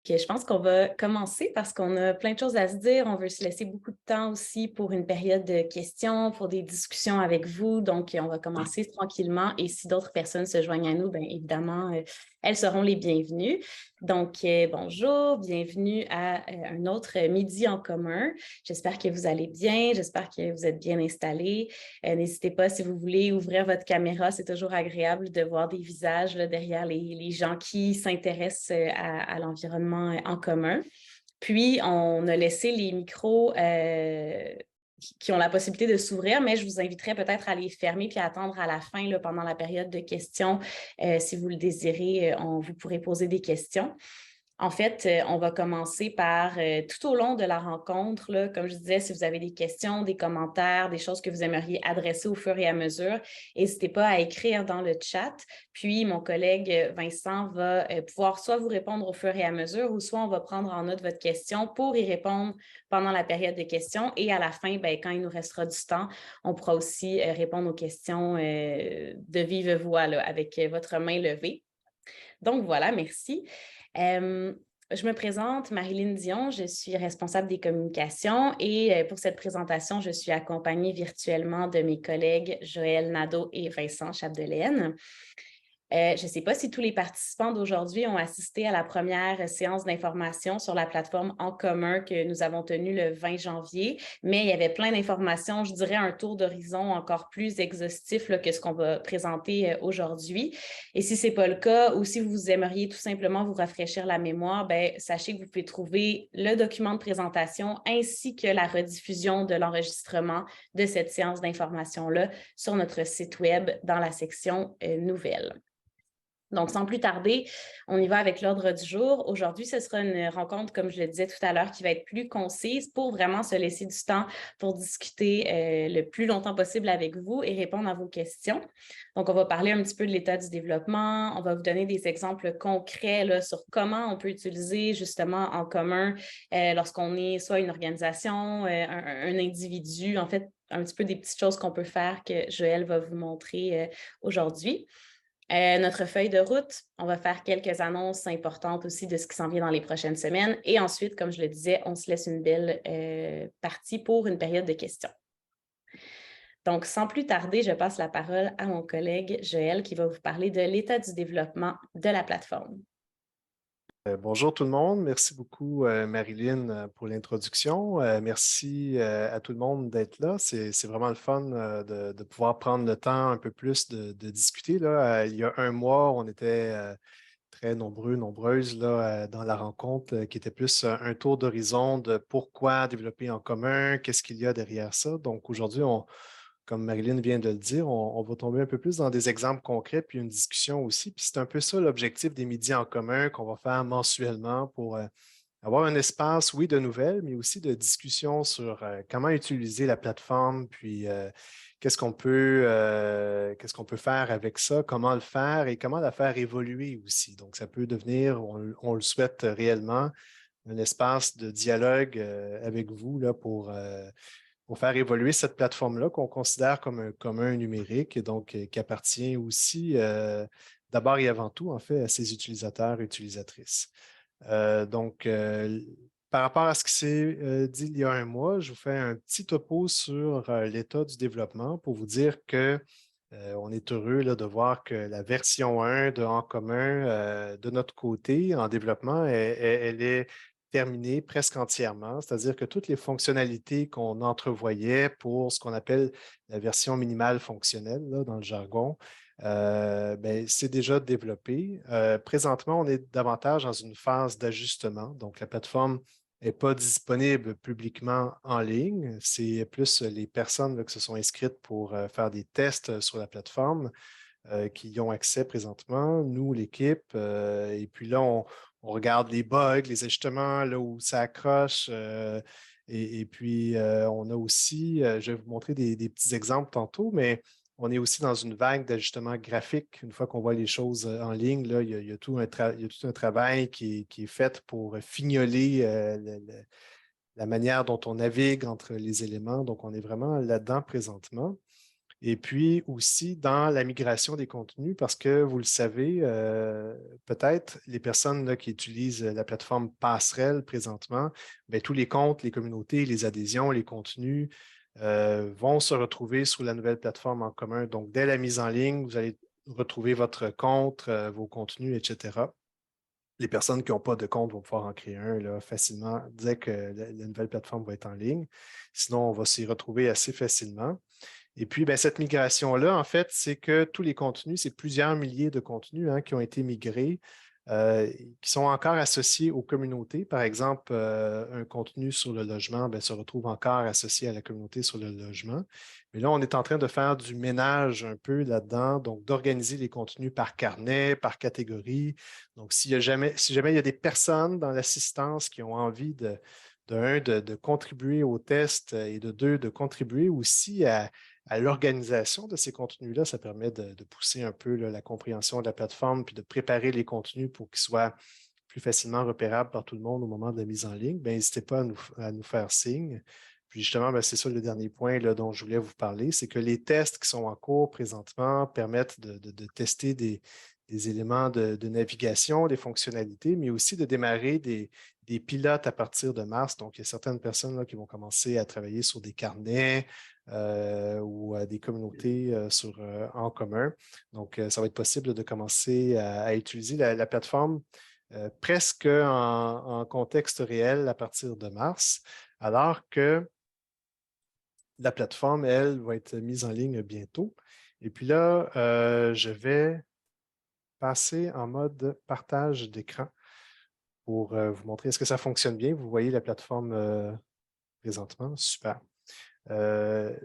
Je pense qu'on va commencer parce qu'on a plein de choses à se dire. On veut se laisser beaucoup de temps aussi pour une période de questions, pour des discussions avec vous. Donc, on va commencer tranquillement. Et si d'autres personnes se joignent à nous, bien évidemment, elles seront les bienvenues. Donc, bonjour, bienvenue à un autre midi en commun. J'espère que vous allez bien. J'espère que vous êtes bien installés. N'hésitez pas si vous voulez ouvrir votre caméra. C'est toujours agréable de voir des visages là, derrière les gens qui s'intéressent à l'environnement en commun. Puis, on a laissé les micros qui ont la possibilité de s'ouvrir, mais je vous inviterais peut-être à les fermer puis à attendre à la fin, là, pendant la période de questions. Si vous le désirez, vous pourrez poser des questions. En fait, on va commencer par tout au long de la rencontre, là, comme je disais, si vous avez des questions, des commentaires, des choses que vous aimeriez adresser au fur et à mesure, n'hésitez pas à écrire dans le chat. Puis, mon collègue Vincent va pouvoir soit vous répondre au fur et à mesure ou soit on va prendre en note votre question pour y répondre pendant la période de questions. Et à la fin, bien, quand il nous restera du temps, on pourra aussi répondre aux questions de vive voix là, avec votre main levée. Donc voilà, merci. Je me présente, Marilyn Dion, je suis responsable des communications et pour cette présentation, je suis accompagnée virtuellement de mes collègues Joël Nadeau et Vincent Chapdelaine. Je ne sais pas si tous les participants d'aujourd'hui ont assisté à la première séance d'information sur la plateforme En commun que nous avons tenue le 20 janvier, mais il y avait plein d'informations, je dirais un tour d'horizon encore plus exhaustif là, que ce qu'on va présenter aujourd'hui. Et si ce n'est pas le cas ou si vous aimeriez tout simplement vous rafraîchir la mémoire, ben, sachez que vous pouvez trouver le document de présentation ainsi que la rediffusion de l'enregistrement de cette séance d'information-là sur notre site web dans la section Nouvelles. Donc, sans plus tarder, on y va avec l'ordre du jour. Aujourd'hui, ce sera une rencontre, comme je le disais tout à l'heure, qui va être plus concise pour vraiment se laisser du temps pour discuter le plus longtemps possible avec vous et répondre à vos questions. Donc, on va parler un petit peu de l'état du développement. On va vous donner des exemples concrets là, sur comment on peut utiliser justement en commun lorsqu'on est soit une organisation, un individu, en fait, un petit peu des petites choses qu'on peut faire que Joël va vous montrer aujourd'hui. Notre feuille de route, on va faire quelques annonces importantes aussi de ce qui s'en vient dans les prochaines semaines. Et ensuite, comme je le disais, on se laisse une belle partie pour une période de questions. Donc, sans plus tarder, je passe la parole à mon collègue Joël qui va vous parler de l'état du développement de la plateforme. Bonjour tout le monde. Merci beaucoup, Marilyn, pour l'introduction. Merci à tout le monde d'être là. C'est vraiment le fun de pouvoir prendre le temps un peu plus de discuter. Là. Il y a un mois, on était très nombreux, nombreuses là, dans la rencontre qui était plus un tour d'horizon de pourquoi développer en commun, qu'est-ce qu'il y a derrière ça. Donc aujourd'hui, comme Marilyn vient de le dire, on va tomber un peu plus dans des exemples concrets, puis une discussion aussi. Puis c'est un peu ça l'objectif des midis en commun qu'on va faire mensuellement pour avoir un espace, oui, de nouvelles, mais aussi de discussion sur comment utiliser la plateforme, puis qu'est-ce qu'on peut faire avec ça, comment le faire et comment la faire évoluer aussi. Donc, ça peut devenir, on le souhaite réellement, un espace de dialogue avec vous là, pour faire évoluer cette plateforme-là qu'on considère comme un commun numérique et donc qui appartient aussi d'abord et avant tout, en fait, à ses utilisateurs et utilisatrices. Donc, par rapport à ce qui s'est dit il y a un mois, je vous fais un petit topo sur l'état du développement pour vous dire que on est heureux là, de voir que la version 1 de En commun, de notre côté, en développement, elle est terminée presque entièrement, c'est-à-dire que toutes les fonctionnalités qu'on entrevoyait pour ce qu'on appelle la version minimale fonctionnelle là, dans le jargon, ben, c'est déjà développé. Présentement, on est davantage dans une phase d'ajustement. Donc, la plateforme n'est pas disponible publiquement en ligne. C'est plus les personnes là, qui se sont inscrites pour faire des tests sur la plateforme qui y ont accès présentement, nous, l'équipe. Et puis là, on regarde les bugs, les ajustements, là où ça accroche. Et puis, on a aussi, je vais vous montrer des petits exemples tantôt, mais on est aussi dans une vague d'ajustements graphiques. Une fois qu'on voit les choses en ligne, là, il y a tout il y a tout un travail qui est fait pour fignoler la manière dont on navigue entre les éléments. Donc, on est vraiment là-dedans présentement. Et puis aussi dans la migration des contenus, parce que vous le savez, peut-être les personnes là, qui utilisent la plateforme Passerelle présentement, bien, tous les comptes, les communautés, les adhésions, les contenus vont se retrouver sur la nouvelle plateforme en commun. Donc, dès la mise en ligne, vous allez retrouver votre compte, vos contenus, etc. Les personnes qui n'ont pas de compte vont pouvoir en créer un là, facilement dès que la nouvelle plateforme va être en ligne. Sinon, on va s'y retrouver assez facilement. Et puis, ben, cette migration-là, en fait, c'est que tous les contenus, c'est plusieurs milliers de contenus qui ont été migrés, qui sont encore associés aux communautés. Par exemple, un contenu sur le logement ben, se retrouve encore associé à la communauté sur le logement. Mais là, on est en train de faire du ménage un peu là-dedans, donc d'organiser les contenus par carnet, par catégorie. Donc, si jamais il y a des personnes dans l'assistance qui ont envie de contribuer au test et de deux, de contribuer aussi à l'organisation de ces contenus-là. Ça permet de pousser un peu là, la compréhension de la plateforme puis de préparer les contenus pour qu'ils soient plus facilement repérables par tout le monde au moment de la mise en ligne. Bien, n'hésitez pas à nous faire signe. Puis justement, ben, c'est ça le dernier point là, dont je voulais vous parler, c'est que les tests qui sont en cours présentement permettent de tester des éléments de navigation, des fonctionnalités, mais aussi de démarrer des pilotes à partir de mars. Donc, il y a certaines personnes là, qui vont commencer à travailler sur des carnets, ou à des communautés en commun. Donc, ça va être possible de commencer à utiliser la plateforme presque en contexte réel à partir de mars, alors que la plateforme, elle, va être mise en ligne bientôt. Et puis là, je vais passer en mode partage d'écran pour vous montrer est-ce que ça fonctionne bien. Vous voyez la plateforme présentement. Super. Euh,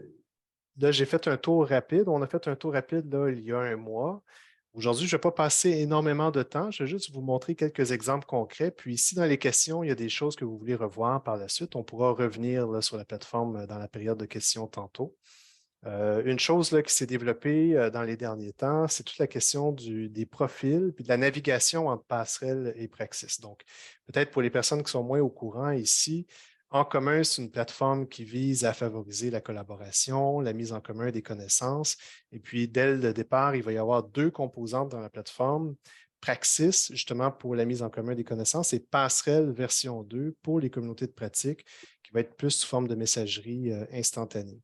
Là, j'ai fait un tour rapide. On a fait un tour rapide là, il y a un mois. Aujourd'hui, je ne vais pas passer énormément de temps. Je vais juste vous montrer quelques exemples concrets. Puis, si dans les questions, il y a des choses que vous voulez revoir par la suite, on pourra revenir là, sur la plateforme dans la période de questions tantôt. Une chose là, qui s'est développée dans les derniers temps, c'est toute la question des profils puis de la navigation entre Passerelle et Praxis. Donc, peut-être pour les personnes qui sont moins au courant ici, En commun, c'est une plateforme qui vise à favoriser la collaboration, la mise en commun des connaissances. Et puis, dès le départ, il va y avoir deux composantes dans la plateforme. Praxis, justement, pour la mise en commun des connaissances, et Passerelle version 2 pour les communautés de pratique, qui va être plus sous forme de messagerie instantanée.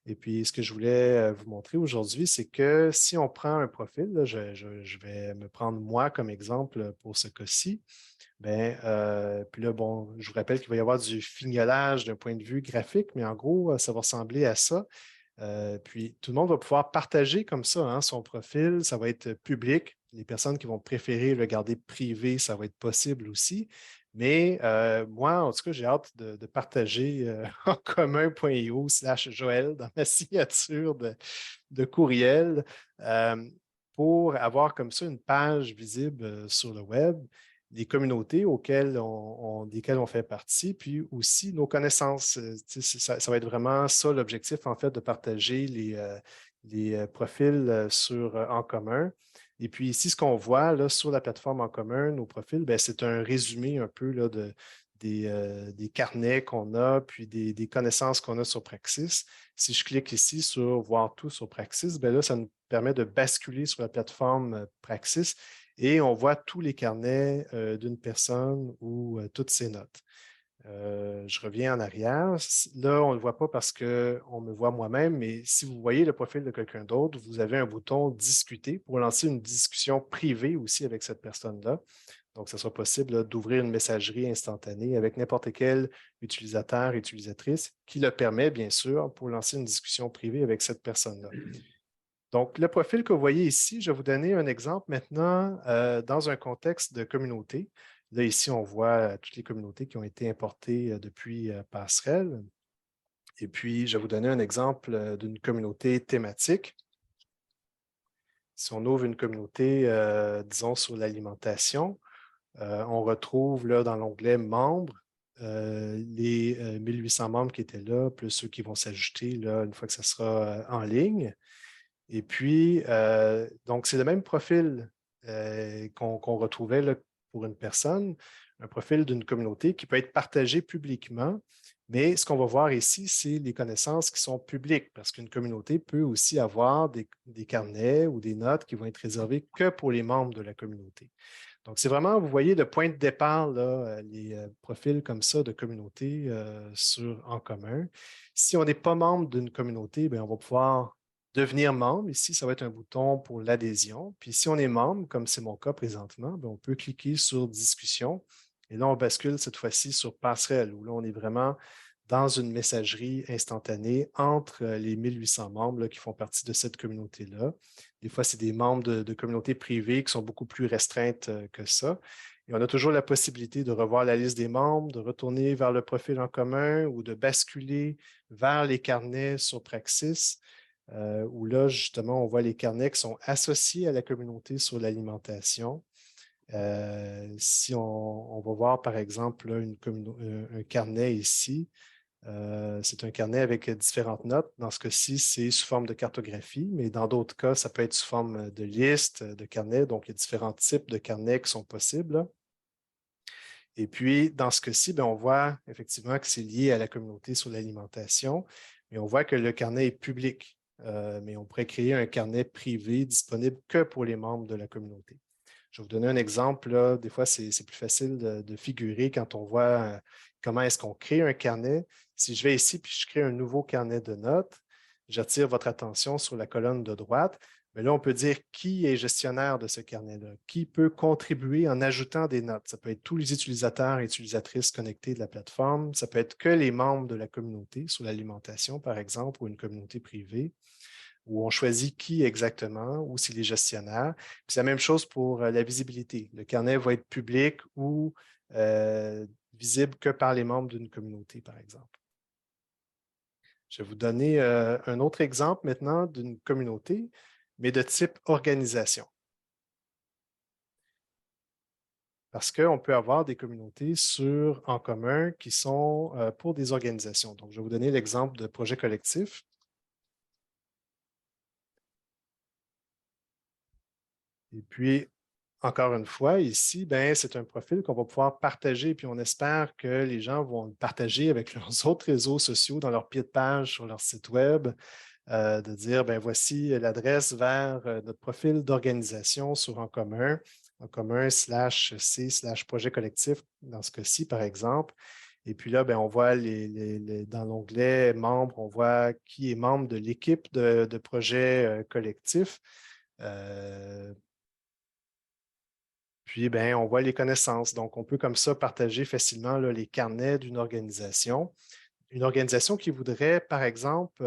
Et puis, ce que je voulais vous montrer aujourd'hui, c'est que si on prend un profil, là, je vais me prendre moi comme exemple pour ce cas-ci. Ben, puis là, bon, je vous rappelle qu'il va y avoir du fignolage d'un point de vue graphique, mais en gros, ça va ressembler à ça. Puis tout le monde va pouvoir partager comme ça son profil, ça va être public. Les personnes qui vont préférer le garder privé, ça va être possible aussi. Mais moi, en tout cas, j'ai hâte de partager en commun.io/Joël dans ma signature de courriel pour avoir comme ça une page visible sur le web, les communautés desquelles on fait partie, puis aussi nos connaissances. Ça va être vraiment ça l'objectif, en fait, de partager les profils en commun. Et puis ici, ce qu'on voit là, sur la plateforme en commun, nos profils, ben, c'est un résumé un peu là, des carnets qu'on a, puis des connaissances qu'on a sur Praxis. Si je clique ici sur Voir tout sur Praxis, ben là, ça nous permet de basculer sur la plateforme Praxis et on voit tous les carnets d'une personne ou toutes ses notes. Je reviens en arrière. Là, on ne le voit pas parce qu'on me voit moi-même, mais si vous voyez le profil de quelqu'un d'autre, vous avez un bouton Discuter pour lancer une discussion privée aussi avec cette personne-là. Donc, ce sera possible d'ouvrir une messagerie instantanée avec n'importe quel utilisateur, utilisatrice qui le permet, bien sûr, pour lancer une discussion privée avec cette personne-là. Donc, le profil que vous voyez ici, je vais vous donner un exemple maintenant dans un contexte de communauté. Là, ici, on voit toutes les communautés qui ont été importées depuis Passerelle. Et puis, je vais vous donner un exemple d'une communauté thématique. Si on ouvre une communauté, disons, sur l'alimentation, on retrouve là, dans l'onglet Membres les 1800 membres qui étaient là, plus ceux qui vont s'ajouter une fois que ça sera en ligne. Et puis, donc, c'est le même profil qu'on retrouvait là, pour une personne, un profil d'une communauté qui peut être partagé publiquement Mais ce qu'on va voir ici, c'est les connaissances qui sont publiques, parce qu'une communauté peut aussi avoir des carnets ou des notes qui vont être réservées que pour les membres de la communauté. Donc, c'est vraiment, vous voyez, le point de départ, là, les profils comme ça de communauté en commun. Si on n'est pas membre d'une communauté, bien, on va pouvoir devenir membre. Ici, ça va être un bouton pour l'adhésion. Puis si on est membre, comme c'est mon cas présentement, bien, on peut cliquer sur Discussion. Et là, on bascule cette fois-ci sur Passerelle, où là, on est vraiment dans une messagerie instantanée entre les 1800 membres là, qui font partie de cette communauté-là. Des fois, c'est des membres de communautés privées qui sont beaucoup plus restreintes que ça. Et on a toujours la possibilité de revoir la liste des membres, de retourner vers le profil en commun ou de basculer vers les carnets sur Praxis, où là, justement, on voit les carnets qui sont associés à la communauté sur l'alimentation. Si on va voir, par exemple, là, un carnet ici, c'est un carnet avec différentes notes. Dans ce cas-ci, c'est sous forme de cartographie, mais dans d'autres cas, ça peut être sous forme de liste, de carnet. Donc, il y a différents types de carnets qui sont possibles, là. Et puis, dans ce cas-ci, on voit effectivement que c'est lié à la communauté sur l'alimentation, mais on voit que le carnet est public. Mais on pourrait créer un carnet privé disponible que pour les membres de la communauté. Je vais vous donner un exemple. Là. Des fois, c'est plus facile de figurer quand on voit comment est-ce qu'on crée un carnet. Si je vais ici puis je crée un nouveau carnet de notes, j'attire votre attention sur la colonne de droite. Mais là, on peut dire qui est gestionnaire de ce carnet-là, qui peut contribuer en ajoutant des notes. Ça peut être tous les utilisateurs et utilisatrices connectés de la plateforme. Ça peut être que les membres de la communauté sur l'alimentation, par exemple, ou une communauté privée, où on choisit qui exactement, ou c'est les gestionnaires. C'est la même chose pour la visibilité. Le carnet va être public ou visible que par les membres d'une communauté, par exemple. Je vais vous donner un autre exemple maintenant d'une communauté, mais de type organisation. Parce qu'on peut avoir des communautés en commun qui sont pour des organisations. Donc, je vais vous donner l'exemple de projet collectif. Et puis, encore une fois, ici, c'est un profil qu'on va pouvoir partager, puis on espère que les gens vont le partager avec leurs autres réseaux sociaux dans leur pied de page sur leur site Web, de dire, voici l'adresse vers notre profil d'organisation sur en commun /c/projet collectif, dans ce cas-ci, par exemple. Et puis là, on voit dans l'onglet membres, on voit qui est membre de l'équipe de projet collectif. Puis, on voit les connaissances. Donc, on peut comme ça partager facilement là, les carnets d'une organisation. Une organisation qui voudrait, par exemple,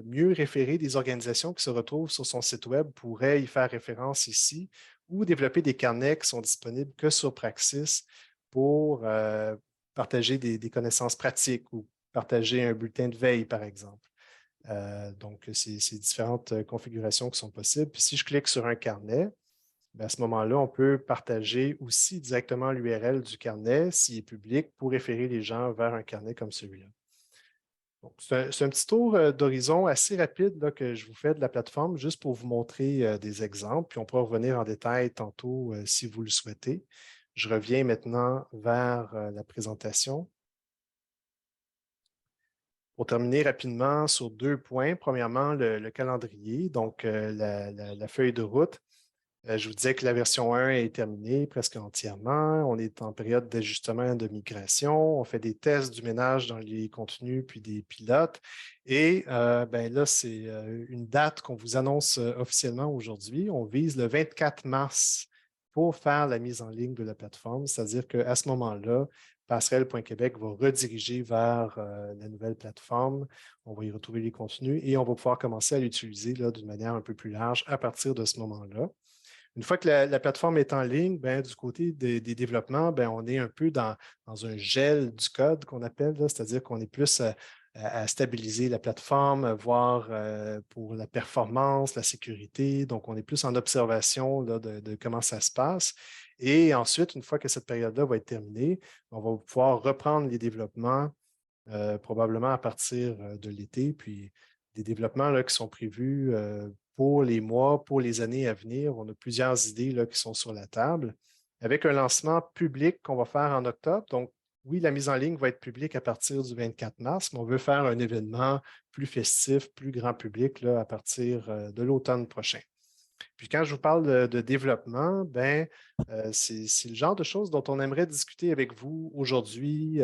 mieux référer des organisations qui se retrouvent sur son site Web pourrait y faire référence ici ou développer des carnets qui sont disponibles que sur Praxis pour partager des connaissances pratiques ou partager un bulletin de veille, par exemple. Donc, c'est différentes configurations qui sont possibles. Puis, si je clique sur un carnet, à ce moment-là, on peut partager aussi directement l'URL du carnet s'il est public pour référer les gens vers un carnet comme celui-là. C'est un petit tour d'horizon assez rapide là, que je vous fais de la plateforme, juste pour vous montrer des exemples, puis on pourra revenir en détail tantôt si vous le souhaitez. Je reviens maintenant vers la présentation. Pour terminer rapidement sur 2 points. Premièrement, le calendrier, donc la feuille de route. Je vous disais que la version 1 est terminée presque entièrement. On est en période d'ajustement de migration. On fait des tests du ménage dans les contenus, puis des pilotes. Et là, c'est une date qu'on vous annonce officiellement aujourd'hui. On vise le 24 mars pour faire la mise en ligne de la plateforme. C'est-à-dire qu'à ce moment-là, passerelle.québec va rediriger vers la nouvelle plateforme. On va y retrouver les contenus et on va pouvoir commencer à l'utiliser d'une manière un peu plus large à partir de ce moment-là. Une fois que la plateforme est en ligne, du côté des développements, on est un peu dans un gel du code qu'on appelle, c'est-à-dire qu'on est plus à stabiliser la plateforme, voir pour la performance, la sécurité. Donc, on est plus en observation là, de comment ça se passe. Et ensuite, une fois que cette période-là va être terminée, on va pouvoir reprendre les développements probablement à partir de l'été, puis des développements là, qui sont prévus pour les mois, pour les années à venir. On a plusieurs idées là, qui sont sur la table, avec un lancement public qu'on va faire en octobre. Donc, oui, la mise en ligne va être publique à partir du 24 mars, mais on veut faire un événement plus festif, plus grand public là, à partir de l'automne prochain. Puis quand je vous parle de développement, ben, c'est le genre de choses dont on aimerait discuter avec vous aujourd'hui,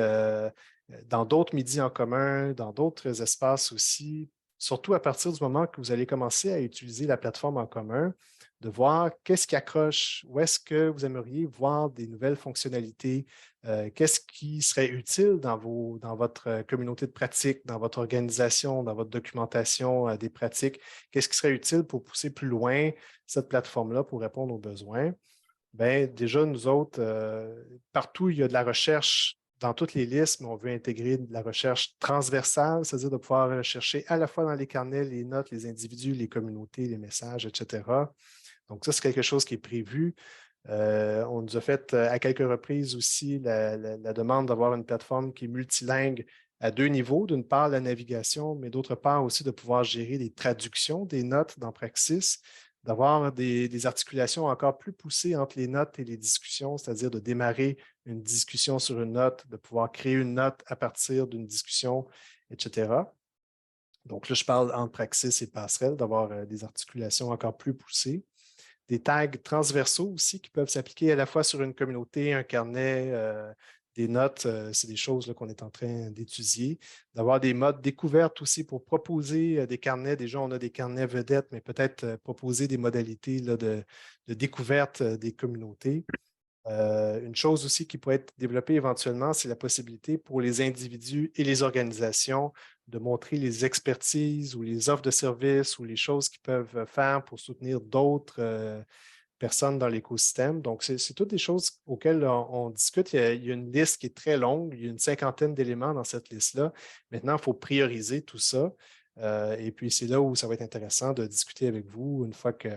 dans d'autres midis en commun, dans d'autres espaces aussi, surtout à partir du moment que vous allez commencer à utiliser la plateforme en commun, de voir qu'est-ce qui accroche, où est-ce que vous aimeriez voir des nouvelles fonctionnalités, qu'est-ce qui serait utile dans votre communauté de pratique, dans votre organisation, dans votre documentation des pratiques, qu'est-ce qui serait utile pour pousser plus loin cette plateforme-là pour répondre aux besoins. Bien, déjà, nous autres, partout, il y a de la recherche dans toutes les listes, mais on veut intégrer de la recherche transversale, c'est-à-dire de pouvoir rechercher à la fois dans les carnets, les notes, les individus, les communautés, les messages, etc. Donc, ça, c'est quelque chose qui est prévu. On nous a fait à quelques reprises aussi la demande d'avoir une plateforme qui est multilingue à deux niveaux. D'une part, la navigation, mais d'autre part aussi de pouvoir gérer les traductions des notes dans Praxis, d'avoir des articulations encore plus poussées entre les notes et les discussions, c'est-à-dire de démarrer une discussion sur une note, de pouvoir créer une note à partir d'une discussion, etc. Donc là, je parle entre Praxis et Passerelle, d'avoir des articulations encore plus poussées. Des tags transversaux aussi qui peuvent s'appliquer à la fois sur une communauté, un carnet, des notes. C'est des choses qu'on est en train d'étudier. D'avoir des modes découvertes aussi pour proposer des carnets. Déjà, on a des carnets vedettes, mais peut-être proposer des modalités là, de découverte des communautés. Une chose aussi qui pourrait être développée éventuellement, c'est la possibilité pour les individus et les organisations de montrer les expertises ou les offres de services ou les choses qu'ils peuvent faire pour soutenir d'autres personnes dans l'écosystème. Donc, c'est toutes des choses auxquelles on discute. Il y a une liste qui est très longue. Il y a une cinquantaine d'éléments dans cette liste-là. Maintenant, il faut prioriser tout ça. Et puis, c'est là où ça va être intéressant de discuter avec vous une fois que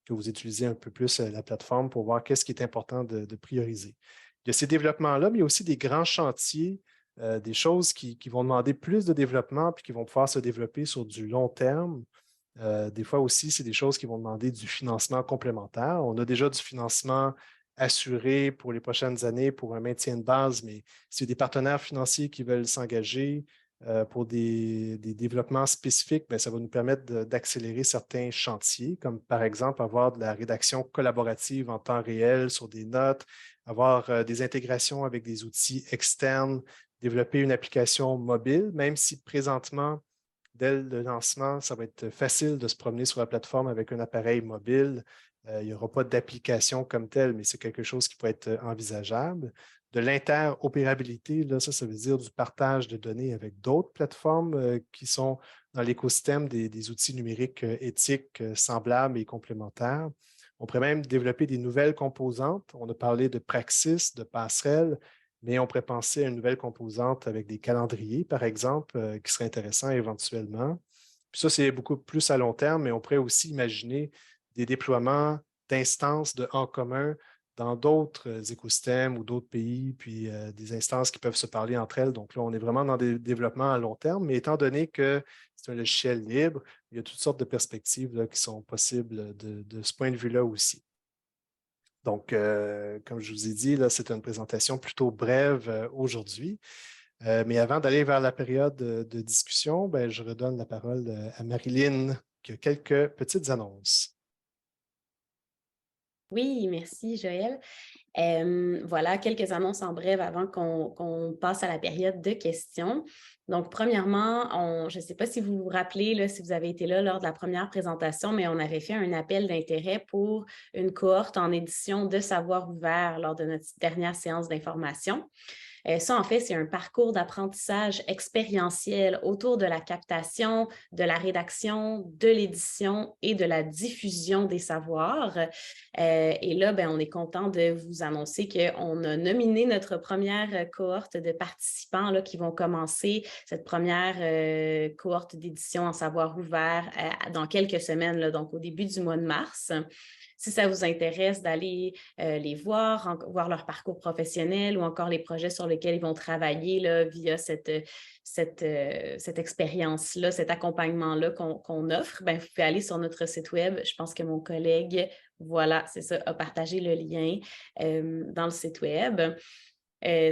vous utilisez un peu plus la plateforme pour voir qu'est-ce qui est important de prioriser. Il y a ces développements-là, mais il y a aussi des grands chantiers, des choses qui vont demander plus de développement puis qui vont pouvoir se développer sur du long terme. Des fois aussi, c'est des choses qui vont demander du financement complémentaire. On a déjà du financement assuré pour les prochaines années pour un maintien de base, mais s'il y a des partenaires financiers qui veulent s'engager pour des développements spécifiques, bien, ça va nous permettre d'accélérer certains chantiers, comme par exemple avoir de la rédaction collaborative en temps réel sur des notes, avoir des intégrations avec des outils externes, développer une application mobile, même si présentement, dès le lancement, ça va être facile de se promener sur la plateforme avec un appareil mobile. Il n'y aura pas d'application comme telle, mais c'est quelque chose qui peut être envisageable. De l'interopérabilité, là, ça veut dire du partage de données avec d'autres plateformes qui sont dans l'écosystème des outils numériques éthiques semblables et complémentaires. On pourrait même développer des nouvelles composantes. On a parlé de Praxis, de Passerelle, mais on pourrait penser à une nouvelle composante avec des calendriers, par exemple, qui serait intéressant éventuellement. Puis ça, c'est beaucoup plus à long terme, mais on pourrait aussi imaginer des déploiements d'instances en commun dans d'autres écosystèmes ou d'autres pays, puis des instances qui peuvent se parler entre elles. Donc là, on est vraiment dans des développements à long terme, mais étant donné que c'est un logiciel libre, il y a toutes sortes de perspectives là, qui sont possibles de ce point de vue-là aussi. Donc, comme je vous ai dit, là, c'est une présentation plutôt brève aujourd'hui. Mais avant d'aller vers la période de discussion, ben, je redonne la parole à Marilyn qui a quelques petites annonces. Oui, merci Joël. Voilà, quelques annonces en bref avant qu'on passe à la période de questions. Donc, premièrement, je ne sais pas si vous vous rappelez, là, si vous avez été là lors de la première présentation, mais on avait fait un appel d'intérêt pour une cohorte en édition de Savoir ouvert lors de notre dernière séance d'information. Ça, en fait, c'est un parcours d'apprentissage expérientiel autour de la captation, de la rédaction, de l'édition et de la diffusion des savoirs. Et là, ben, on est content de vous annoncer qu'on a nominé notre première cohorte de participants là, qui vont commencer cette première cohorte d'édition en savoir ouvert dans quelques semaines, là, donc au début du mois de mars. Si ça vous intéresse d'aller les voir, voir leur parcours professionnel ou encore les projets sur lesquels ils vont travailler là, via cette expérience-là, cet accompagnement-là qu'on offre, ben, vous pouvez aller sur notre site web. Je pense que mon collègue, voilà, c'est ça, a partagé le lien dans le site web.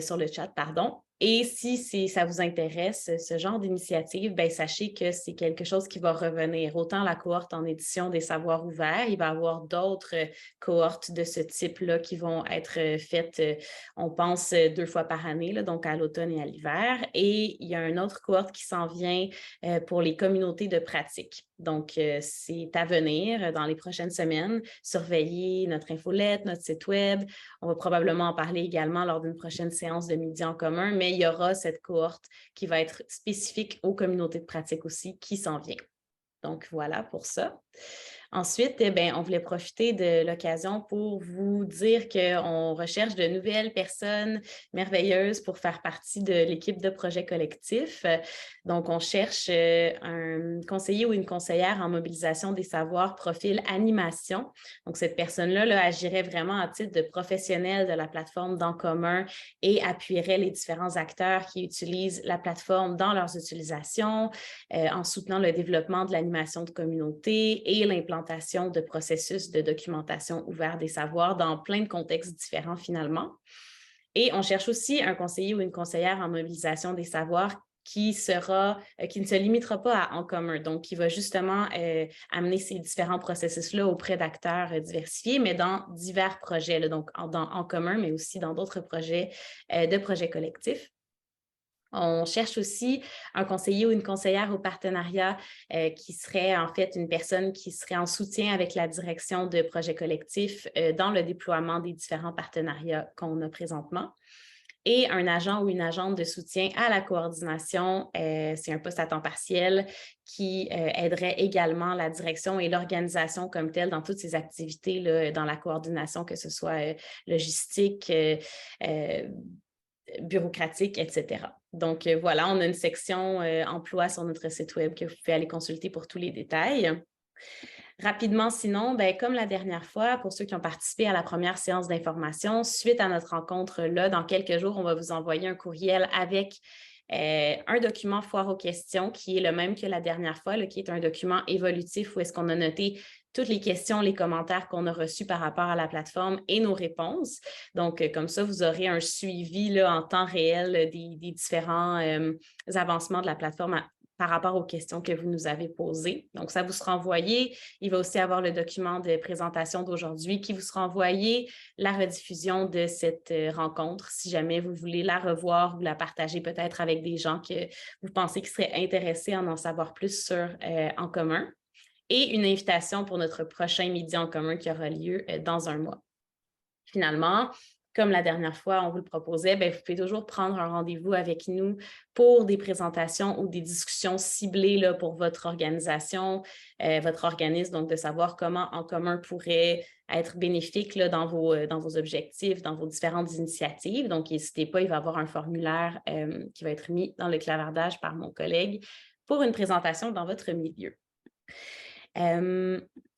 sur le chat, pardon. Et si ça vous intéresse, ce genre d'initiative, ben, sachez que c'est quelque chose qui va revenir. Autant la cohorte en édition des savoirs ouverts, il va y avoir d'autres cohortes de ce type-là qui vont être faites, on pense, 2 fois par année, là, donc à l'automne et à l'hiver. Et il y a une autre cohorte qui s'en vient pour les communautés de pratique. Donc, c'est à venir dans les prochaines semaines. Surveillez notre infolette, notre site web. On va probablement en parler également lors d'une prochaine séance de midi en commun, mais il y aura cette cohorte qui va être spécifique aux communautés de pratique aussi qui s'en vient. Donc, voilà pour ça. Ensuite, eh bien, on voulait profiter de l'occasion pour vous dire qu'on recherche de nouvelles personnes merveilleuses pour faire partie de l'équipe de projet collectif. Donc, on cherche un conseiller ou une conseillère en mobilisation des savoirs, profil animation. Donc, cette personne-là là, agirait vraiment à titre de professionnel de la plateforme d'En commun et appuierait les différents acteurs qui utilisent la plateforme dans leurs utilisations, en soutenant le développement de l'animation de communauté et l'implantation de processus de documentation ouvert des savoirs dans plein de contextes différents finalement. Et on cherche aussi un conseiller ou une conseillère en mobilisation des savoirs qui ne se limitera pas à En commun, donc qui va justement amener ces différents processus-là auprès d'acteurs diversifiés, mais dans divers projets, là, donc dans En commun, mais aussi dans d'autres projets de projets collectifs. On cherche aussi un conseiller ou une conseillère au partenariat qui serait en fait une personne qui serait en soutien avec la direction de projets collectifs dans le déploiement des différents partenariats qu'on a présentement. Et un agent ou une agente de soutien à la coordination, c'est un poste à temps partiel qui aiderait également la direction et l'organisation comme telle dans toutes ces activités, là, dans la coordination, que ce soit logistique, bureaucratique, etc. Donc, voilà, on a une section emploi sur notre site web que vous pouvez aller consulter pour tous les détails. Rapidement, sinon, ben, comme la dernière fois, pour ceux qui ont participé à la première séance d'information, suite à notre rencontre-là, dans quelques jours, on va vous envoyer un courriel avec un document foire aux questions qui est le même que la dernière fois, là, qui est un document évolutif où est-ce qu'on a noté toutes les questions, les commentaires qu'on a reçus par rapport à la plateforme et nos réponses. Donc, comme ça, vous aurez un suivi là, en temps réel des différents avancements de la plateforme par rapport aux questions que vous nous avez posées. Donc, ça vous sera envoyé. Il va aussi avoir le document de présentation d'aujourd'hui qui vous sera envoyé, la rediffusion de cette rencontre, si jamais vous voulez la revoir ou la partager peut-être avec des gens que vous pensez qui seraient intéressés à en savoir plus sur En commun, et une invitation pour notre prochain Midi en commun qui aura lieu dans un mois. Finalement, comme la dernière fois, on vous le proposait, bien, vous pouvez toujours prendre un rendez-vous avec nous pour des présentations ou des discussions ciblées là, pour votre organisation, votre organisme, donc de savoir comment En commun pourrait être bénéfique là, dans vos objectifs, dans vos différentes initiatives. Donc, n'hésitez pas, il va y avoir un formulaire qui va être mis dans le clavardage par mon collègue pour une présentation dans votre milieu.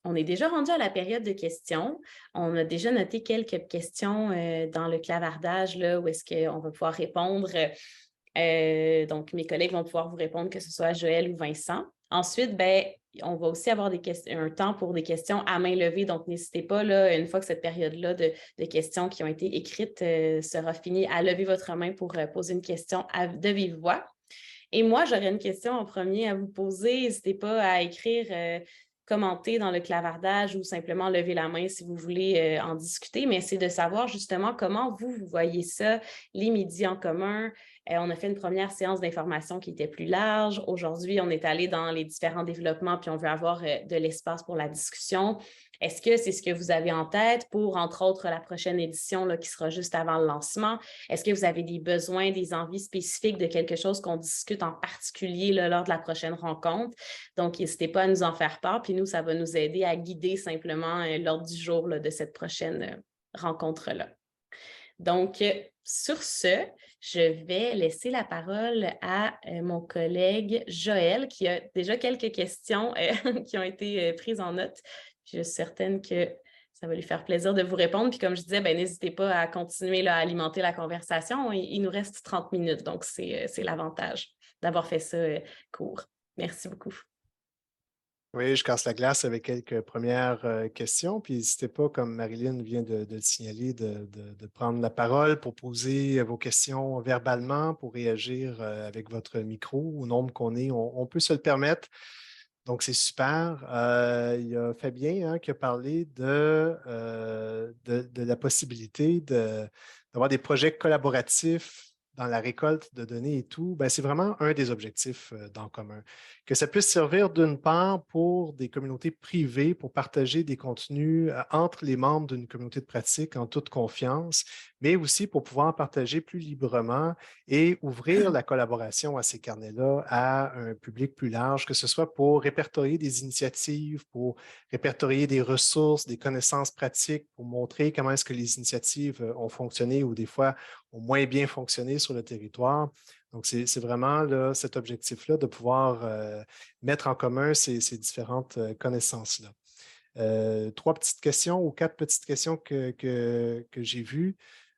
On est déjà rendu à la période de questions. On a déjà noté quelques questions dans le clavardage là, où est-ce qu'on va pouvoir répondre. Donc, mes collègues vont pouvoir vous répondre, que ce soit Joël ou Vincent. Ensuite, ben, on va aussi avoir un temps pour des questions à main levée. Donc, n'hésitez pas, là, une fois que cette période-là de questions qui ont été écrites sera finie, à lever votre main pour poser une question de vive voix. Et moi, j'aurais une question en premier à vous poser. N'hésitez pas à écrire, commenter dans le clavardage ou simplement lever la main si vous voulez en discuter, mais c'est de savoir justement comment vous voyez ça, les midis en commun. On a fait une première séance d'information qui était plus large. Aujourd'hui, on est allé dans les différents développements puis on veut avoir de l'espace pour la discussion. Est-ce que c'est ce que vous avez en tête pour, entre autres, la prochaine édition là, qui sera juste avant le lancement? Est-ce que vous avez des besoins, des envies spécifiques de quelque chose qu'on discute en particulier là, lors de la prochaine rencontre? Donc, n'hésitez pas à nous en faire part. Puis nous, ça va nous aider à guider simplement l'ordre du jour là, de cette prochaine rencontre-là. Donc, sur ce, je vais laisser la parole à mon collègue Joël, qui a déjà quelques questions qui ont été prises en note. Je suis certaine que ça va lui faire plaisir de vous répondre. Puis comme je disais, ben, n'hésitez pas à continuer là, à alimenter la conversation. Il nous reste 30 minutes, donc c'est l'avantage d'avoir fait ça court. Merci beaucoup. Oui, je casse la glace avec quelques premières questions. Puis n'hésitez pas, comme Marilyn vient de le signaler, de prendre la parole pour poser vos questions verbalement, pour réagir avec votre micro au nombre qu'on est. On peut se le permettre. Donc, c'est super. Il y a Fabien, hein, qui a parlé de la possibilité d'avoir des projets collaboratifs dans la récolte de données et tout. Ben, c'est vraiment un des objectifs d'En commun. Que ça puisse servir d'une part pour des communautés privées, pour partager des contenus entre les membres d'une communauté de pratique en toute confiance, mais aussi pour pouvoir partager plus librement et ouvrir la collaboration à ces carnets-là à un public plus large, que ce soit pour répertorier des initiatives, pour répertorier des ressources, des connaissances pratiques, pour montrer comment est-ce que les initiatives ont fonctionné ou des fois ont moins bien fonctionné sur le territoire. Donc, c'est vraiment là, cet objectif-là de pouvoir mettre en commun ces différentes connaissances-là. Trois petites questions ou quatre petites questions que j'ai vues.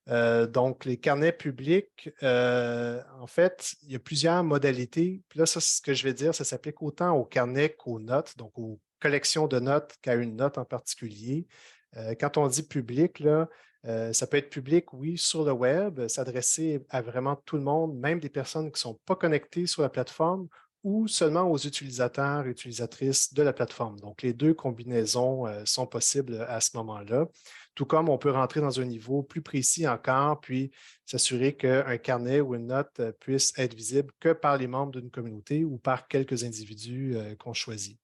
Donc, les carnets publics, en fait, il y a plusieurs modalités. Puis là, ça, ce que je vais dire, ça s'applique autant aux carnets qu'aux notes, donc aux collections de notes qu'à une note en particulier. Quand on dit public, là, ça peut être public, oui, sur le web, s'adresser à vraiment tout le monde, même des personnes qui ne sont pas connectées sur la plateforme ou seulement aux utilisateurs et utilisatrices de la plateforme. Donc, les deux combinaisons sont possibles à ce moment-là. Tout comme on peut rentrer dans un niveau plus précis encore, puis s'assurer qu'un carnet ou une note puisse être visible que par les membres d'une communauté ou par quelques individus qu'on choisit.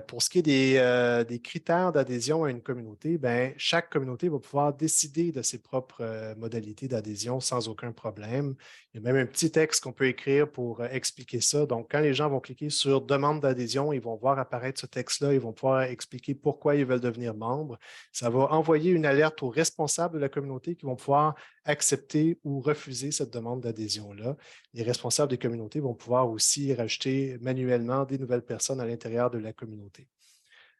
Pour ce qui est des critères d'adhésion à une communauté, ben, chaque communauté va pouvoir décider de ses propres modalités d'adhésion sans aucun problème. Il y a même un petit texte qu'on peut écrire pour expliquer ça. Donc, quand les gens vont cliquer sur demande d'adhésion, ils vont voir apparaître ce texte-là, ils vont pouvoir expliquer pourquoi ils veulent devenir membres. Ça va envoyer une alerte aux responsables de la communauté qui vont pouvoir accepter ou refuser cette demande d'adhésion-là. Les responsables des communautés vont pouvoir aussi rajouter manuellement des nouvelles personnes à l'intérieur de la communauté.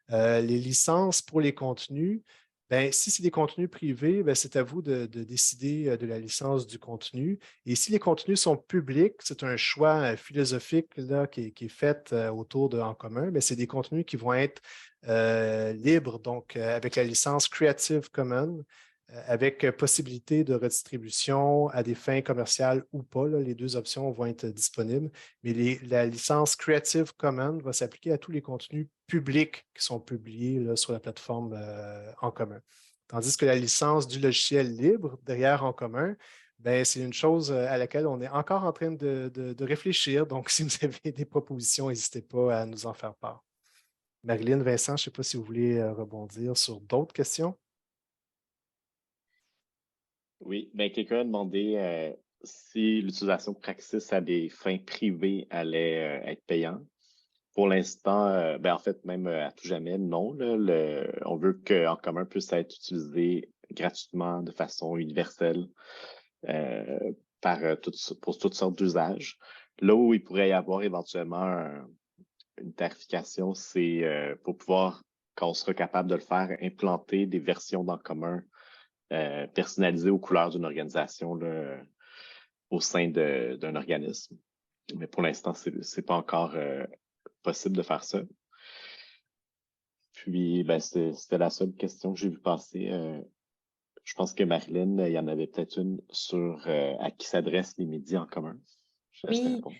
Les licences pour les contenus, ben, si c'est des contenus privés, ben, c'est à vous de décider de la licence du contenu. Et si les contenus sont publics, c'est un choix philosophique là, qui est fait autour de En commun, mais c'est des contenus qui vont être libres, donc avec la licence Creative Commons, avec possibilité de redistribution à des fins commerciales ou pas. Là, les deux options vont être disponibles, mais la licence Creative Commons va s'appliquer à tous les contenus publics qui sont publiés là, sur la plateforme En commun. Tandis que la licence du logiciel libre derrière En commun, ben, c'est une chose à laquelle on est encore en train de réfléchir. Donc, si vous avez des propositions, n'hésitez pas à nous en faire part. Marilyn, Vincent, je ne sais pas si vous voulez rebondir sur d'autres questions. Oui, ben quelqu'un a demandé si l'utilisation de Praxis à des fins privées allait être payante. Pour l'instant, ben en fait, même à tout jamais, non. Là, on veut qu'En commun puisse être utilisé gratuitement de façon universelle euh, pour toutes sortes d'usages. Là où il pourrait y avoir éventuellement une tarification, c'est pour pouvoir, quand on sera capable de le faire, implanter des versions d'En commun personnalisées aux couleurs d'une organisation là, au sein d'un organisme. Mais pour l'instant, c'est pas encore possible de faire ça. Puis, ben, c'était la seule question que j'ai vu passer. Je pense que Marilyn, il y en avait peut-être une sur à qui s'adressent les médias en commun. Je laisse Oui, répondre.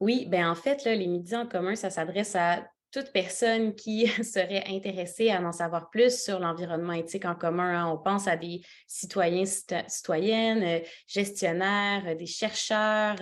oui, ben en fait, là, les médias en commun, ça s'adresse à toute personne qui serait intéressée à en savoir plus sur l'environnement éthique en commun, hein. On pense à des citoyens, citoyennes, gestionnaires, des chercheurs,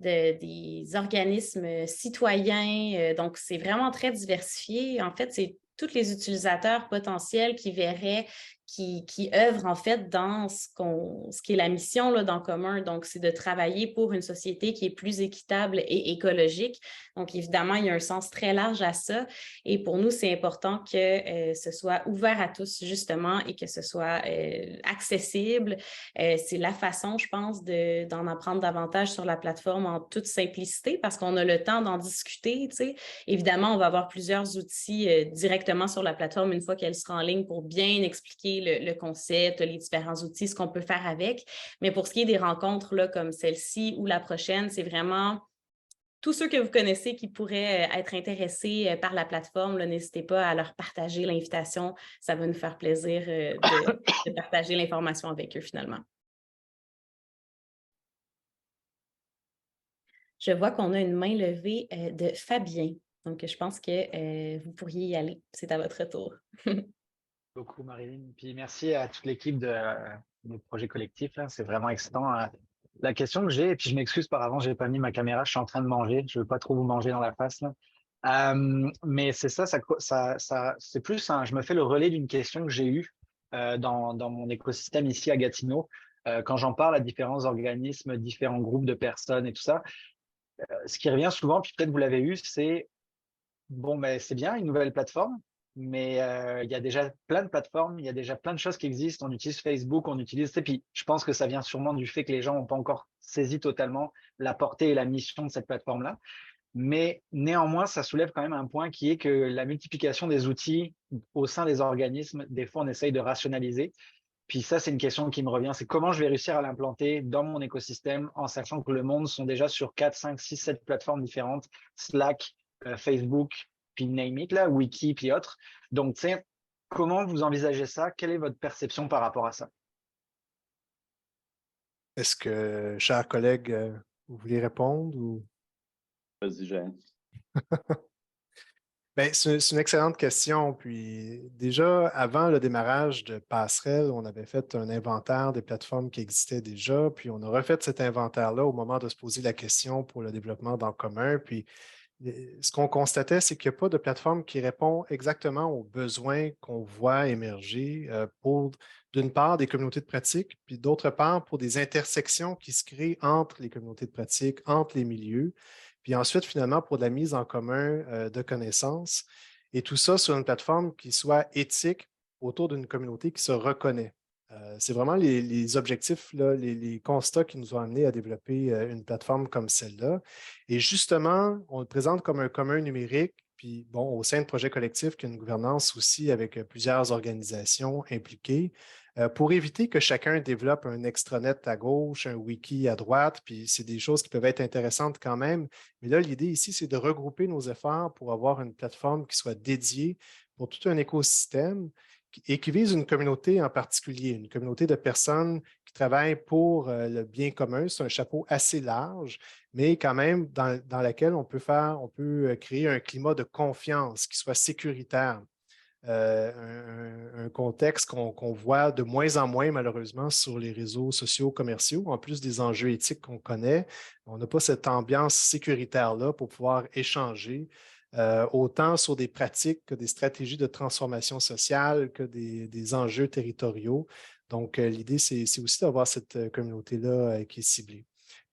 des organismes citoyens. Donc, c'est vraiment très diversifié. En fait, c'est tous les utilisateurs potentiels qui verraient qui œuvrent en fait dans ce qui est la mission là, d'En commun. Donc, c'est de travailler pour une société qui est plus équitable et écologique. Donc, évidemment, il y a un sens très large à ça. Et pour nous, c'est important que ce soit ouvert à tous, justement, et que ce soit accessible. C'est la façon, je pense, d'en apprendre davantage sur la plateforme en toute simplicité parce qu'on a le temps d'en discuter. Tu sais. Évidemment, on va avoir plusieurs outils directement sur la plateforme une fois qu'elle sera en ligne pour bien expliquer le concept, les différents outils, ce qu'on peut faire avec. Mais pour ce qui est des rencontres là, comme celle-ci ou la prochaine, c'est vraiment tous ceux que vous connaissez qui pourraient être intéressés par la plateforme, n'hésitez pas à leur partager l'invitation. Ça va nous faire plaisir de partager l'information avec eux finalement. Je vois qu'on a une main levée de Fabien. Donc, je pense que vous pourriez y aller. C'est à votre tour. Beaucoup, Marilyn. Puis merci à toute l'équipe de Projet Collectif. C'est vraiment excitant. La question que j'ai, et puis je m'excuse par avance, j'ai pas mis ma caméra, je suis en train de manger. Je veux pas trop vous manger dans la face, là. Mais c'est ça c'est plus je me fais le relais d'une question que j'ai eue dans mon écosystème ici à Gatineau. Quand j'en parle à différents organismes, différents groupes de personnes et tout ça, ce qui revient souvent, puis peut-être vous l'avez eu, c'est bon, ben, c'est bien, une nouvelle plateforme, mais il y a déjà plein de plateformes, il y a déjà plein de choses qui existent. On utilise Facebook, on utilise, et puis je pense que ça vient sûrement du fait que les gens n'ont pas encore saisi totalement la portée et la mission de cette plateforme-là. Mais néanmoins, ça soulève quand même un point qui est que la multiplication des outils au sein des organismes, des fois, on essaye de rationaliser. Puis ça, c'est une question qui me revient, c'est comment je vais réussir à l'implanter dans mon écosystème en sachant que le monde sont déjà sur 4, 5, 6, 7 plateformes différentes, Slack, Facebook, puis name it, là, Wiki, puis autres. Donc, tu sais, comment vous envisagez ça? Quelle est votre perception par rapport à ça? Est-ce que, chers collègues, vous voulez répondre ou? Vas-y, Jean. Bien, c'est une excellente question. Puis déjà, avant le démarrage de Passerelle, on avait fait un inventaire des plateformes qui existaient déjà. Puis on a refait cet inventaire-là au moment de se poser la question pour le développement d'en commun. Puis ce qu'on constatait, c'est qu'il n'y a pas de plateforme qui répond exactement aux besoins qu'on voit émerger pour, d'une part, des communautés de pratique, puis d'autre part, pour des intersections qui se créent entre les communautés de pratique, entre les milieux, puis ensuite, finalement, pour de la mise en commun de connaissances. Et tout ça sur une plateforme qui soit éthique autour d'une communauté qui se reconnaît. C'est vraiment les objectifs, là, les constats qui nous ont amenés à développer une plateforme comme celle-là. Et justement, on le présente comme un commun numérique, puis bon, au sein de projets collectifs, qui a une gouvernance aussi avec plusieurs organisations impliquées, pour éviter que chacun développe un extranet à gauche, un wiki à droite, puis c'est des choses qui peuvent être intéressantes quand même. Mais là, l'idée ici, c'est de regrouper nos efforts pour avoir une plateforme qui soit dédiée pour tout un écosystème et qui vise une communauté en particulier, une communauté de personnes qui travaillent pour le bien commun. C'est un chapeau assez large, mais quand même dans laquelle on peut créer un climat de confiance qui soit sécuritaire. Un contexte qu'on voit de moins en moins, malheureusement, sur les réseaux sociaux commerciaux, en plus des enjeux éthiques qu'on connaît. On n'a pas cette ambiance sécuritaire-là pour pouvoir échanger, autant sur des pratiques que des stratégies de transformation sociale, que des enjeux territoriaux. Donc, l'idée, c'est aussi d'avoir cette communauté-là qui est ciblée.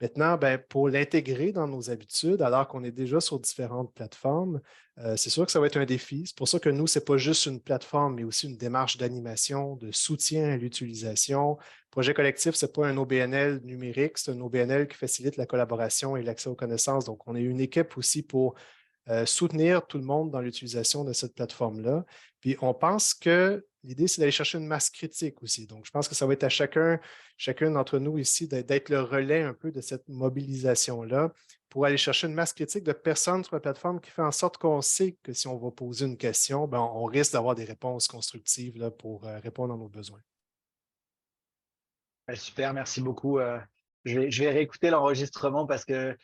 Maintenant, ben, pour l'intégrer dans nos habitudes, alors qu'on est déjà sur différentes plateformes, c'est sûr que ça va être un défi. C'est pour ça que nous, ce n'est pas juste une plateforme, mais aussi une démarche d'animation, de soutien à l'utilisation. Projet collectif, ce n'est pas un OBNL numérique, c'est un OBNL qui facilite la collaboration et l'accès aux connaissances. Donc, on est une équipe aussi pour soutenir tout le monde dans l'utilisation de cette plateforme-là. Puis on pense que l'idée, c'est d'aller chercher une masse critique aussi. Donc, je pense que ça va être à chacun d'entre nous ici d'être le relais un peu de cette mobilisation-là pour aller chercher une masse critique de personnes sur la plateforme qui fait en sorte qu'on sait que si on va poser une question, ben, on risque d'avoir des réponses constructives là, pour répondre à nos besoins. Super, merci beaucoup. Je vais réécouter l'enregistrement parce que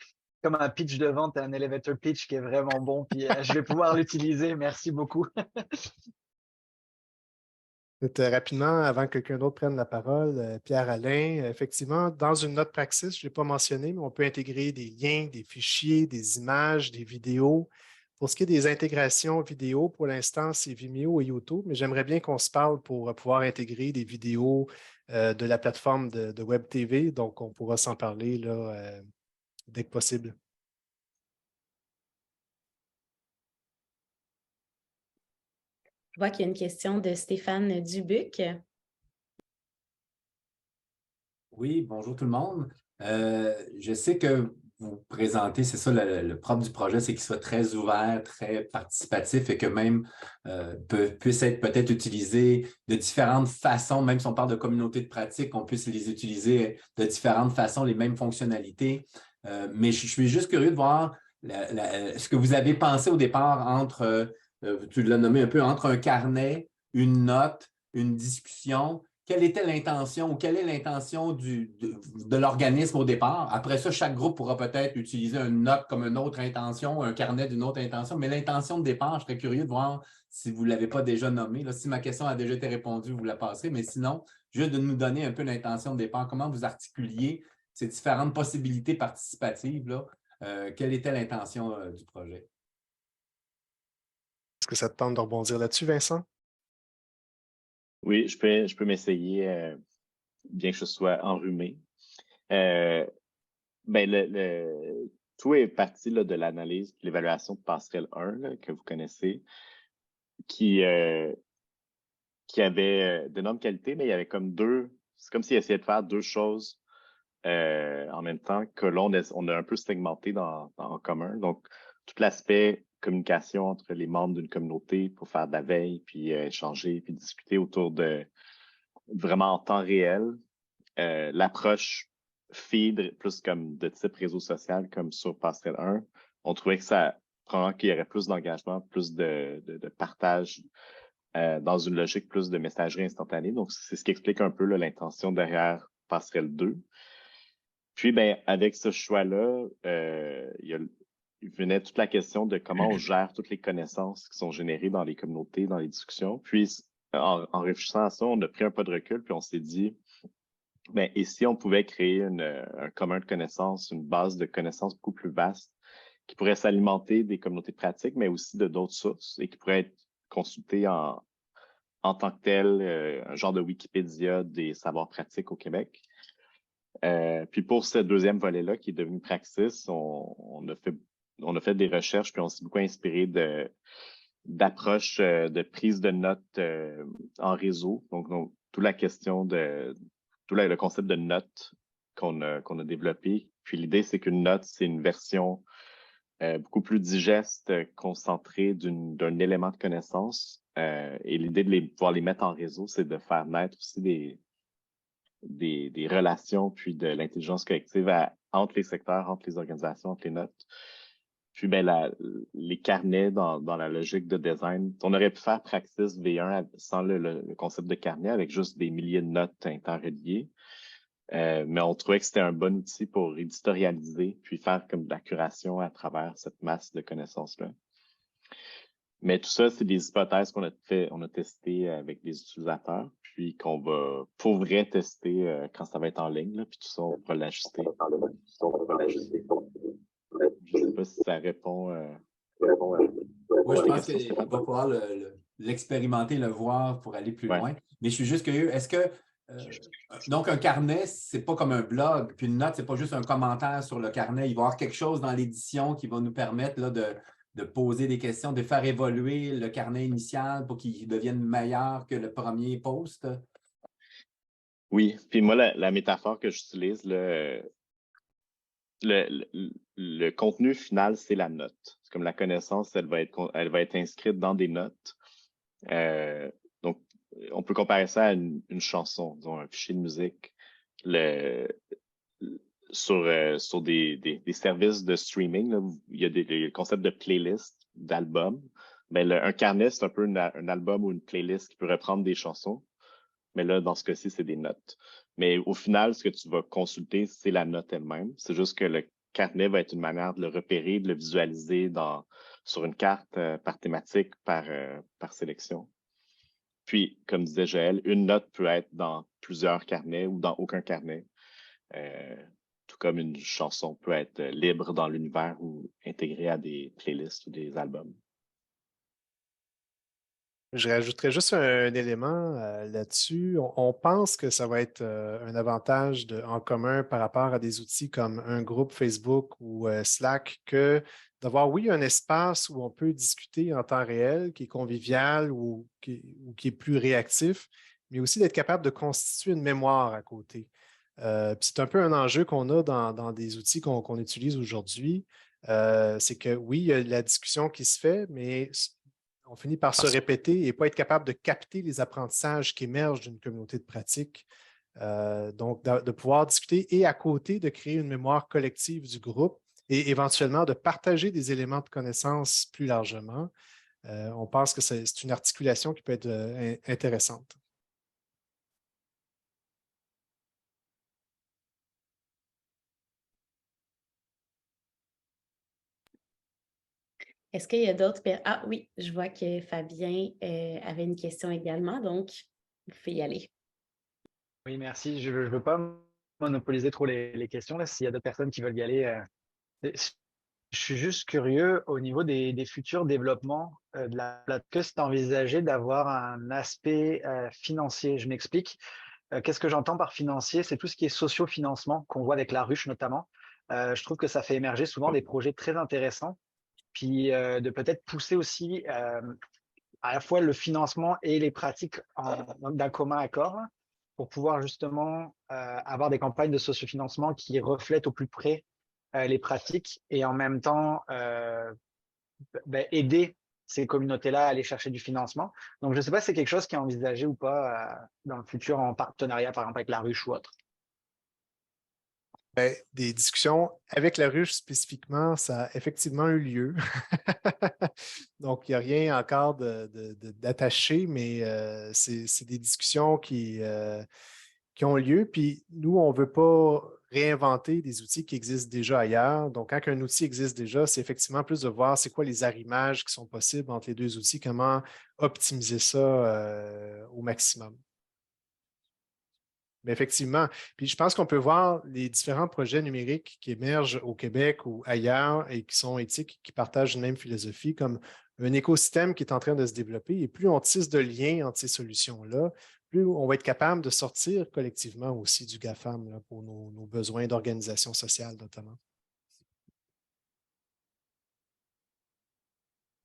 comme un pitch de vente, un elevator pitch qui est vraiment bon, puis je vais pouvoir l'utiliser. Merci beaucoup. Rapidement, avant que quelqu'un d'autre prenne la parole, Pierre-Alain, effectivement, dans une note praxis, je ne l'ai pas mentionné, mais on peut intégrer des liens, des fichiers, des images, des vidéos. Pour ce qui est des intégrations vidéo, pour l'instant, c'est Vimeo et YouTube, mais j'aimerais bien qu'on se parle pour pouvoir intégrer des vidéos de la plateforme de Web TV. Donc, on pourra s'en parler là, dès que possible. Je vois qu'il y a une question de Stéphane Dubuc. Oui, bonjour tout le monde. Je sais que vous présentez, c'est ça, le propre du projet, c'est qu'il soit très ouvert, très participatif et que même puisse être peut-être utilisé de différentes façons, même si on parle de communauté de pratique, qu'on puisse les utiliser de différentes façons, les mêmes fonctionnalités. Mais je suis juste curieux de voir ce que vous avez pensé au départ entre, tu l'as nommé un peu, entre un carnet, une note, une discussion. Quelle était l'intention ou quelle est l'intention de l'organisme au départ? Après ça, chaque groupe pourra peut-être utiliser une note comme une autre intention, un carnet d'une autre intention, mais l'intention de départ, je serais curieux de voir si vous ne l'avez pas déjà nommée. Là, si ma question a déjà été répondue, vous la passerez, mais sinon, juste de nous donner un peu l'intention de départ, comment vous articuliez ces différentes possibilités participatives, là, quelle était l'intention du projet? Est-ce que ça te tente de rebondir là-dessus, Vincent? Oui, je peux m'essayer, bien que je sois enrhumé. Ben, tout est parti là, de l'analyse, de l'évaluation de Passerelle 1 là, que vous connaissez, qui avait d'énormes qualités, mais il y avait comme c'est comme s'il essayait de faire deux choses en même temps que on a un peu segmenté en commun. Donc, tout l'aspect communication entre les membres d'une communauté pour faire de la veille, puis échanger, puis discuter autour de vraiment en temps réel. L'approche feed, plus comme de type réseau social, comme sur Passerelle 1, on trouvait que ça prend qu'il y aurait plus d'engagement, plus de partage dans une logique plus de messagerie instantanée. Donc, c'est ce qui explique un peu l'intention derrière Passerelle 2. Puis, ben, avec ce choix-là, il venait toute la question de comment on gère toutes les connaissances qui sont générées dans les communautés, dans les discussions. Puis, en réfléchissant à ça, on a pris un pas de recul, puis on s'est dit, ben, et si on pouvait créer un commun de connaissances, une base de connaissances beaucoup plus vaste, qui pourrait s'alimenter des communautés pratiques, mais aussi de d'autres sources, et qui pourrait être consultée en tant que tel, un genre de Wikipédia des savoirs pratiques au Québec. Puis pour ce deuxième volet-là, qui est devenu Praxis, on a fait des recherches, puis on s'est beaucoup inspiré d'approches de prise de notes en réseau. Donc toute la question tout le concept de note qu'on a développé. Puis l'idée, c'est qu'une note, c'est une version beaucoup plus digeste, concentrée d'un élément de connaissance. Et l'idée de pouvoir les mettre en réseau, c'est de faire naître aussi des relations, puis de l'intelligence collective entre les secteurs, entre les organisations, entre les notes. Puis ben, les carnets dans la logique de design, on aurait pu faire Praxis V1 sans le concept de carnet, avec juste des milliers de notes interreliées. Mais on trouvait que c'était un bon outil pour éditorialiser, puis faire comme de la curation à travers cette masse de connaissances-là. Mais tout ça, c'est des hypothèses qu'on a testées avec des utilisateurs, puis qu'on va pour vrai tester quand ça va être en ligne, là, puis tout ça, on pourra l'ajuster. Je ne sais pas si ça répond. Oui, je pense qu'il va pouvoir l'expérimenter, le voir pour aller plus loin. Mais je suis juste curieux, est-ce que donc un carnet, c'est pas comme un blog, puis une note, c'est pas juste un commentaire sur le carnet. Il va y avoir quelque chose dans l'édition qui va nous permettre là, de poser des questions, de faire évoluer le carnet initial pour qu'il devienne meilleur que le premier post? Oui, puis moi, la métaphore que j'utilise, le contenu final, c'est la note. C'est comme la connaissance, elle va être inscrite dans des notes. Donc, on peut comparer ça à une chanson, disons, un fichier de musique. Sur des services de streaming, là, il y a le concept de playlist, d'album. Ben, un carnet, c'est un peu un album ou une playlist qui peut reprendre des chansons. Mais là, dans ce cas-ci, c'est des notes. Mais au final, ce que tu vas consulter, c'est la note elle-même. C'est juste que le carnet va être une manière de le repérer, de le visualiser sur une carte par thématique, par sélection. Puis, comme disait Joël, une note peut être dans plusieurs carnets ou dans aucun carnet. Tout comme une chanson peut être libre dans l'univers ou intégrée à des playlists ou des albums. Je rajouterais juste un élément là-dessus. On pense que ça va être un avantage en commun par rapport à des outils comme un groupe Facebook ou Slack que d'avoir, oui, un espace où on peut discuter en temps réel, qui est convivial ou qui est plus réactif, mais aussi d'être capable de constituer une mémoire à côté. C'est un peu un enjeu qu'on a dans des outils qu'on utilise aujourd'hui. C'est que oui, il y a la discussion qui se fait, mais on finit par se répéter et pas être capable de capter les apprentissages qui émergent d'une communauté de pratique. Donc, de pouvoir discuter et à côté de créer une mémoire collective du groupe et éventuellement de partager des éléments de connaissance plus largement. On pense que c'est une articulation qui peut être intéressante. Est-ce qu'il y a d'autres... Ah oui, je vois que Fabien avait une question également, donc vous pouvez y aller. Oui, merci. Je ne veux pas monopoliser trop les questions. Là, s'il y a d'autres personnes qui veulent y aller, je suis juste curieux au niveau des futurs développements de la plateforme. Que c'est envisagé d'avoir un aspect financier? Je m'explique. Qu'est-ce que j'entends par financier? C'est tout ce qui est socio-financement qu'on voit avec la ruche notamment. Je trouve que ça fait émerger souvent des projets très intéressants. Puis de peut-être pousser aussi à la fois le financement et les pratiques d'un commun accord pour pouvoir justement avoir des campagnes de sociofinancement qui reflètent au plus près les pratiques et en même temps aider ces communautés-là à aller chercher du financement. Donc, je ne sais pas si c'est quelque chose qui est envisagé ou pas dans le futur en partenariat, par exemple, avec la ruche ou autre. Bien, des discussions avec la ruche spécifiquement, ça a effectivement eu lieu. Donc, il n'y a rien encore d'attaché, mais c'est des discussions qui ont lieu. Puis nous, on ne veut pas réinventer des outils qui existent déjà ailleurs. Donc, quand un outil existe déjà, c'est effectivement plus de voir c'est quoi les arrimages qui sont possibles entre les deux outils, comment optimiser ça au maximum. Mais effectivement, puis je pense qu'on peut voir les différents projets numériques qui émergent au Québec ou ailleurs et qui sont éthiques, qui partagent une même philosophie, comme un écosystème qui est en train de se développer. Et plus on tisse de liens entre ces solutions-là, plus on va être capable de sortir collectivement aussi du GAFAM là, pour nos besoins d'organisation sociale notamment.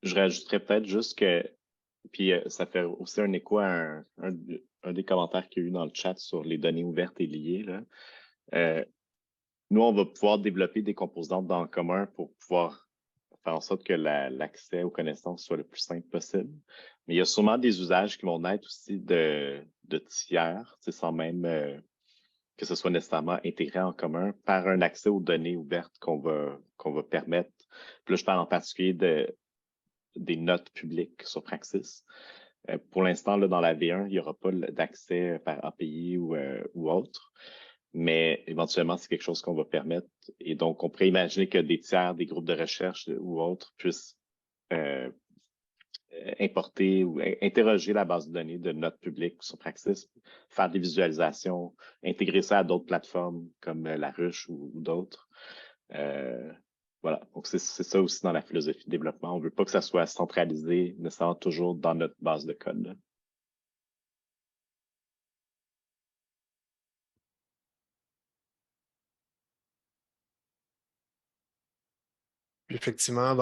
Je rajouterais peut-être juste que, puis ça fait aussi un écho à un des commentaires qu'il y a eu dans le chat sur les données ouvertes et liées, là. Nous, on va pouvoir développer des composantes dans le commun pour pouvoir faire en sorte que l'accès aux connaissances soit le plus simple possible. Mais il y a sûrement des usages qui vont naître aussi de tiers, sans même que ce soit nécessairement intégré en commun par un accès aux données ouvertes qu'on va permettre. Puis là, je parle en particulier des notes publiques sur Praxis. Pour l'instant, là, dans la V1, il n'y aura pas d'accès par API ou autre. Mais éventuellement, c'est quelque chose qu'on va permettre. Et donc, on pourrait imaginer que des tiers, des groupes de recherche ou autres puissent importer ou interroger la base de données de notes publiques sur Praxis, faire des visualisations, intégrer ça à d'autres plateformes comme La Ruche ou d'autres. Voilà. Donc, c'est ça aussi dans la philosophie de développement. On ne veut pas que ça soit centralisé nécessairement toujours dans notre base de code, là. Effectivement,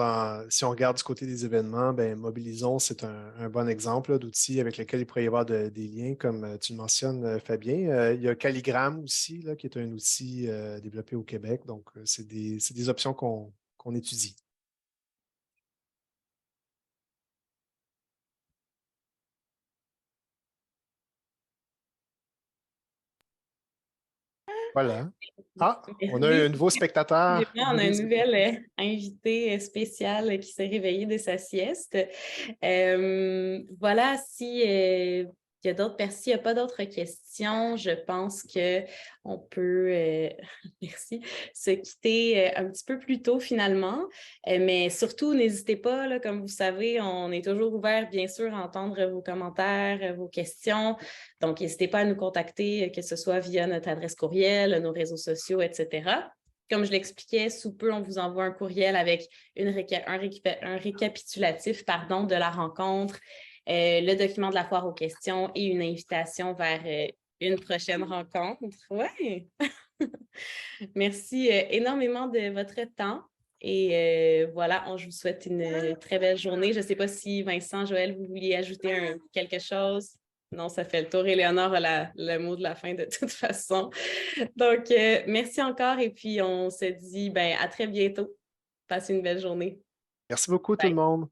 si on regarde du côté des événements, ben, Mobilisons, c'est un bon exemple d'outils avec lesquels il pourrait y avoir des liens, comme tu le mentionnes, Fabien. Il y a Calligram aussi, là, qui est un outil développé au Québec. Donc, c'est des options qu'on étudie. Voilà. Ah, on a un nouveau spectateur. On a un nouvel invité spécial qui s'est réveillé de sa sieste. Voilà, il y a d'autres personnes, s'il n'y a pas d'autres questions, je pense qu'on peut, merci, se quitter un petit peu plus tôt finalement. Mais surtout, n'hésitez pas, là, comme vous savez, on est toujours ouvert, bien sûr, à entendre vos commentaires, vos questions. Donc, n'hésitez pas à nous contacter, que ce soit via notre adresse courriel, nos réseaux sociaux, etc. Comme je l'expliquais, sous peu, on vous envoie un courriel avec un récapitulatif de la rencontre, le document de la foire aux questions et une invitation vers une prochaine rencontre. Ouais. Merci énormément de votre temps. Et voilà, je vous souhaite une très belle journée. Je ne sais pas si Vincent, Joël, vous vouliez ajouter quelque chose. Non, ça fait le tour. Éléonore a le mot de la fin de toute façon. Donc, merci encore et puis on se dit à très bientôt. Passez une belle journée. Merci beaucoup tout Bye. le monde.